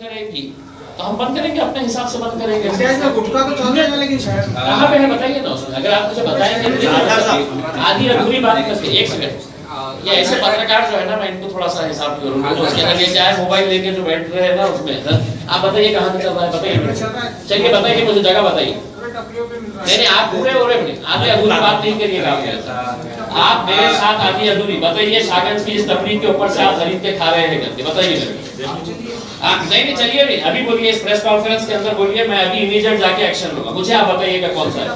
करेगी तो हम बंद करेंगे, अपने हिसाब से बंद करेंगे। गुटखा तो चल रहा है लेकिन शायद कहाँ पे है बताइए ना उसमें। अगर आप मुझे बताएंगे आधी अधूरी बात करके। एक सेकंड, ये ऐसे पत्रकार जो है ना, मैं इनको थोड़ा सा हिसाब करूंगा। उसके अंदर ये क्या है, मोबाइल लेके जो बैठ रहे हैं ना उसमें, आप बताइए कहाँ से चल रहा है, बताइए। चलिए बताइए, मुझे जगह बताइए। नहीं आप पूरे हो रहे नहीं, आधी अधूरी बात नहीं करिएगा आप मेरे साथ। आधी अधूरी बताइए, सागंज की इस टपरी के ऊपर से आप खरीद के खा रहे हैं करके बताइए मेरे। आप नहीं चलिए भी अभी बोलिए, इस प्रेस कॉन्फ्रेंस के अंदर बोलिए, मैं अभी इमीडिएट जाके एक्शन लूंगा। मुझे आप बताइएगा कौन सा है।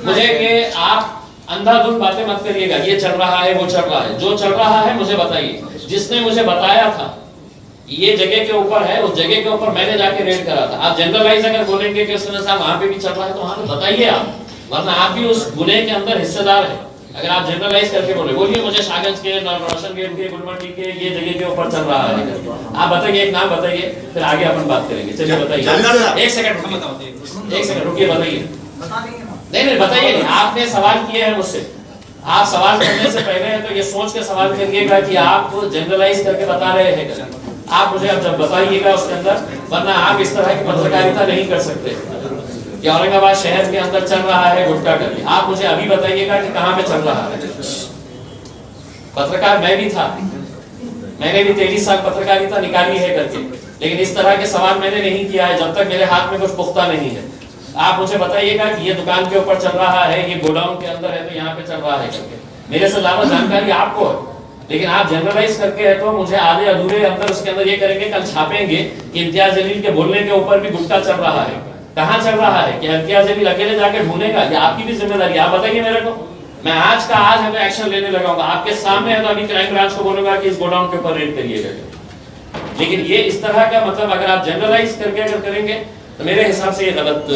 मुझे ये आप अंधाधुंध बातें मत करिएगा, ये चल रहा है वो चल रहा है। जो चल रहा है मुझे बताइए। जिसने मुझे बताया था ये जगह के ऊपर है, उस जगह के ऊपर मैंने जाके रेड करा था। आप जनरलाइज अगर बोलेंगे कि साहब वहां पे भी चल रहा है तो वहां पे बताइए आप, वरना आप भी उस गुने के अंदर हिस्सेदार है। अगर आप जनरलाइज करके बोलिए मुझे सागंज के, रोशन गेट के, गुलमंडी के ये जगह के ऊपर चल रहा है, आप बताइए, एक नाम बताइए, फिर आगे अपन बात करेंगे। चलिए बताइए, एक सेकंड रुकिए, बताइए। नहीं बताइए, आपने सवाल किए हैं मुझसे। आप सवाल करने से पहले है तो ये सोच के सवाल करिएगा कि आप जनरलाइज करके बता रहे हैं। आप मुझे अब जब बताइएगा उसके अंदर, वरना आप इस तरह की पत्रकारिता नहीं कर सकते कि औरंगाबाद शहर के अंदर चल रहा है गुटखा करके। आप मुझे अभी बताइएगा कि कहाँ पे चल रहा है। पत्रकार मैं भी था, मैंने भी 23 साल पत्रकारिता निकाली है करके, लेकिन इस तरह के सवाल मैंने नहीं किया है जब तक मेरे हाथ में कुछ पुख्ता नहीं है। आप मुझे बताइएगा कि ये दुकान के ऊपर चल रहा है, ये गोडाउन के अंदर है तो यहाँ पे चल रहा है करके। मेरे से ज्यादा जानकारी आपको है, लेकिन आप जनरलाइज करके है तो मुझे आधे अधूरे अंदर उसके अंदर ये करेंगे, कल छापेंगे कि इम्तियाज जलील के बोलने के ऊपर भी गुटखा चल रहा है। कहाँ चल रहा है, क्या इम्तियाज जलील अकेले जाके ढूंढेगा? ये आपकी भी जिम्मेदारी, आप बताइए मेरे को। मैं आज का आज है तो एक्शन लेने लगाऊंगा, आपके सामने है तो अभी क्राइम ब्रांच को बोलूंगा कि इस गोडाउन के ऊपर रेड करिएगा। लेकिन ये इस तरह का मतलब अगर आप जनरलाइज करके अगर करेंगे तो मेरे हिसाब से ये गलत।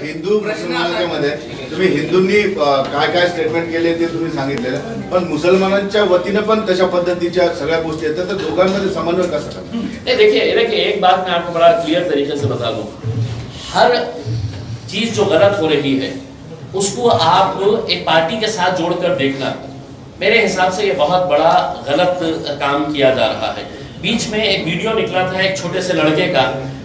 हिंदू मुसलमानांमध्ये तुम्ही हिंदूंनी काय काय स्टेटमेंट केले ते तुम्ही सांगितलेलं, पण मुसलमानांच्या वतीने पण तशा पद्धतीच्या सगळ्या गोष्टी आहेत, तर दोघांमध्ये समन्वय कसा करणार? नहीं देखिए एक बात मैं आपको बड़ा क्लियर तरीके से बता दूं, हर चीज जो गलत हो रही है उसको आप एक पार्टी के साथ जोड़कर देखना, मेरे हिसाब से ये बहुत बड़ा गलत काम किया जा रहा है। बीच में एक वीडियो निकला था एक छोटे से लड़के का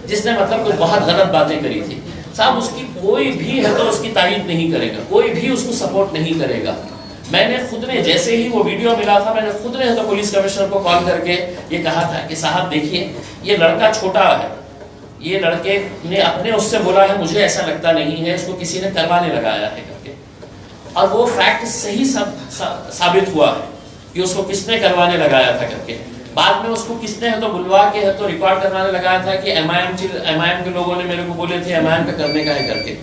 जिसने मतलब कुछ बहुत गलत बातें करी थी। साहब उसकी कोई भी है तो उसकी तारीफ नहीं करेगा, कोई भी उसको सपोर्ट नहीं करेगा। मैंने खुद ने जैसे ही वो वीडियो मिला था, मैंने खुद ने तो पुलिस कमिश्नर को कॉल करके ये कहा था कि साहब देखिए ये लड़का छोटा है, ये लड़के ने अपने उससे बोला है मुझे ऐसा लगता नहीं है, इसको किसी ने करवाने लगाया है करके, और वो फैक्ट सही साबित हुआ है कि उसको किसने करवाने लगाया था करके। बाद में उसको किसने है तो बुलवा के है तो रिकॉर्ड करवाने लगाया था कि एमआईएम के लोगों ने मेरे को बोले थे एमआईएम पे करने का है करके।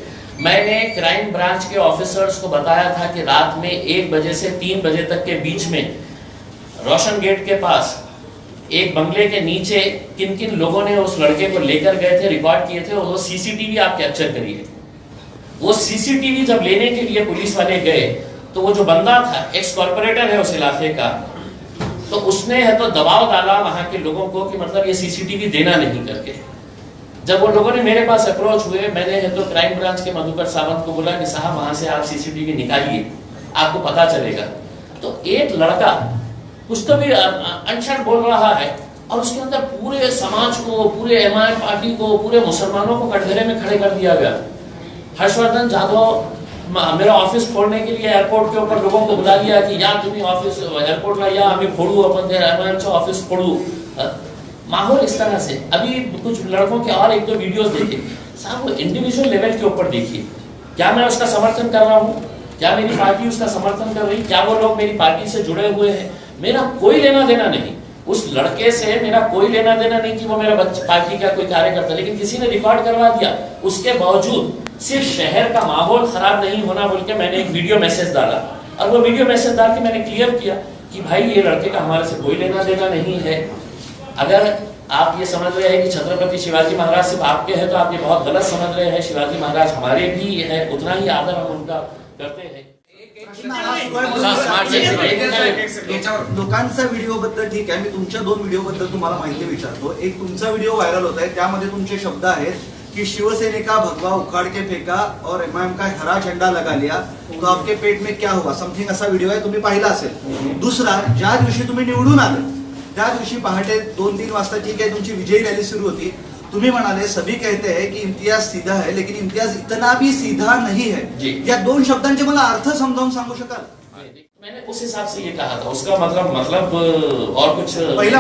मैंने क्राइम ब्रांच के ऑफिसर्स को बताया था कि रात में 1 बजे से 3 बजे तक के बीच में रोशन गेट के पास एक बंगले के नीचे किन किन लोगों ने उस लड़के को लेकर गए थे, रिकॉर्ड किए थे, और वो सीसीटीवी आप कैप्चर करिए। वो सीसीटीवी जब लेने के लिए पुलिस वाले गए तो वो जो बंदा था एक्स कॉर्पोरेटर है उस इलाके का, तो उसने है तो दबाव डाला वहां के लोगों को कि मतलब ये सीसीटीवी देना नहीं करके। जब वो लोगों ने मेरे पास अप्रोच हुए, मैंने है तो क्राइम ब्रांच के मधुकर सावंत को बोला कि साहब वहां से आप सीसीटीवी निकालिए, आपको पता चलेगा। तो एक लड़का कुछ तो भी अनशन बोल रहा है और उसके अंदर पूरे समाज को, पूरे एमआईएम पार्टी को, पूरे मुसलमानों को कटघरे में खड़े कर दिया गया। हर्षवर्धन जाधव मेरा ऑफिस खोलने के लिए एयरपोर्ट के ऊपर लोगों को बुला लिया कि या तुम्हें ऑफिस एयरपोर्ट ला या हमें फोड़ू अपन एमआईएम से ऑफिस फोड़ू। माहौल इस तरह से। अभी कुछ लड़कों के और 1-2 वीडियोस देखे साहब, वो इंडिविजुअल लेवल के ऊपर देखिए, क्या मैं उसका समर्थन कर रहा हूँ, क्या मेरी पार्टी उसका समर्थन कर रही, क्या वो लोग मेरी पार्टी से जुड़े हुए हैं, मेरा कोई लेना देना नहीं। उस लड़के से मेरा कोई लेना देना नहीं कि वो मेरा पार्टी का कोई कार्यकर्ता, लेकिन किसी ने रिकॉर्ड करवा दिया। उसके बावजूद सिर्फ शहर का माहौल खराब नहीं होना बोल के मैंने एक वीडियो मैसेज डाला, और वो वीडियो मैसेज डाल के मैंने क्लियर किया कि भाई ये लड़के का हमारे से कोई लेना देना नहीं है। अगर आप ये समझ रहे हैं कि छत्रपति शिवाजी महाराज सिर्फ आपके हैं तो आप ये बहुत गलत समझ रहे हैं। शिवाजी महाराज हमारे भी है, उतना ही आदर हम उनका करते हैं। लोकांचा व्हिडिओ बद्दल ठीक आहे, मी तुमच्या 2 व्हिडिओ बद्दल तुम्हाला माहिती विचारतो। एक तुमचा व्हिडिओ व्हायरल होत आहे, त्यामध्ये तुमचे शब्द आहेत कि शिवसेने का भगवा उखाड़ के फेंका और एमआईएम का हरा झंडा लगा लिया तो आपके पेट में क्या हुआ, समथिंग असा व्हिडिओ आहे, तुम्ही पाहिला असेल। दुसरा, ज्या दिवशी तुम्ही निवडून आले त्या दिवशी पहाटे 2-3 वाजता ठीक आहे तुमची विजयी रॅली सुरू होती, तुम्ही म्हणाले सभी कहते हैं कि इम्तियाज सीधा है लेकिन इम्तियाज इतना भी सीधा नहीं है, या 2 शब्दांचे मला अर्थ समजावून सांगू शकाल? मैंने उस हिसाब से ये कहा था, उसका मतलब और कुछ पहिला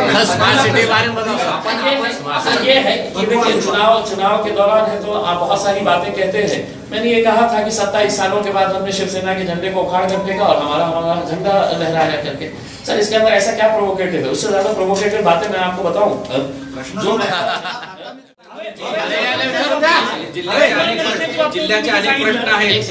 ये है कि देखिए चुनाव के दौरान है तो आप बहुत सारी बातें कहते हैं। मैंने ये कहा था कि 27 सालों के बाद हमने शिवसेना के झंडे को उखाड़ कर फेंका और हमारा झंडा लहराया करके। सर इसके अंदर ऐसा क्या प्रोवोकेटिव है? उससे ज्यादा प्रोवोकेटिव बातें मैं आपको बताऊं जो जिल्ह्याचे अनेक प्रश्न आहेत.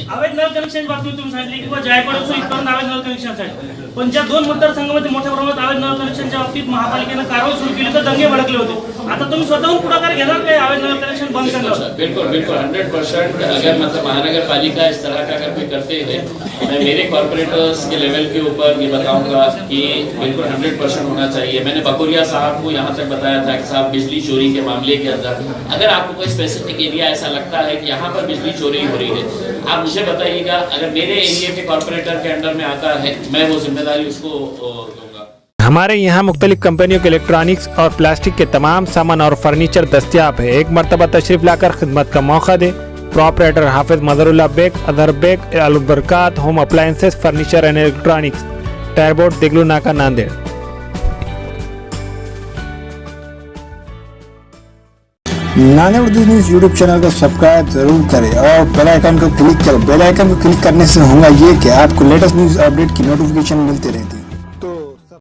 अवैध नळ कनेक्शन बाबतीत तुम्ही सांगितले किंवा जायकवाडीचं इथपर्यंत अवैध नळ कनेक्शन आहे, पण ज्या 2 मतदारसंघामध्ये मोठ्या प्रमाणात अवैध नळ कनेक्शनच्या बाबतीत महापालिकेनं कारवाई सुरू केली तर दंगे भडकले होते. आता तुम्ही स्वतःहून पुढाकार घेणार काय अवैध नळ कनेक्शन बंद करणार? बिल्कुल 100%. अगर मतलब महानगर पालिका इस तरह का अगर कोई करते हैं, मैं मेरे कॉर्पोरेटर्स के लेवल के ऊपर ये बताऊंगा कि बिल्कुल 100% होना चाहिए. मैंने बकोरिया साहब को यहाँ तक बताया था कि साहब बिजली चोरी के मामले के अंदर अगर आपको कोई स्पेसिफिक एरिया ऐसा लगता है कि यहाँ पर बिजली चोरी हो रही है, आप मुझे बताइएगा. अगर मेरे एरिया के कॉर्पोरेटर के अंडर में आता है, मैं वो जिम्मेदारी उसको दूंगा. हमारे यहाँ मुख्तलिफ कंपनियों के इलेक्ट्रॉनिक्स और प्लास्टिक के तमाम सामान और फर्नीचर दस्तियाब है. एक मरतबा तशरीफ लाकर खिदमत का मौका दे. Proprietor Hafiz Mazharullah Baig, Adhar Baig, Albarkat home appliances, furniture and electronics, टायरबोर्ड, Deglur Naka, Nanded. Nanded news YouTube channel को सब्सक्राइब जरूर करें और बेल आइकन को क्लिक करें. बेल आइकन को क्लिक करने से होगा ये कि आपको लेटेस्ट न्यूज़ अपडेट की नोटिफिकेशन मिलती रहती है.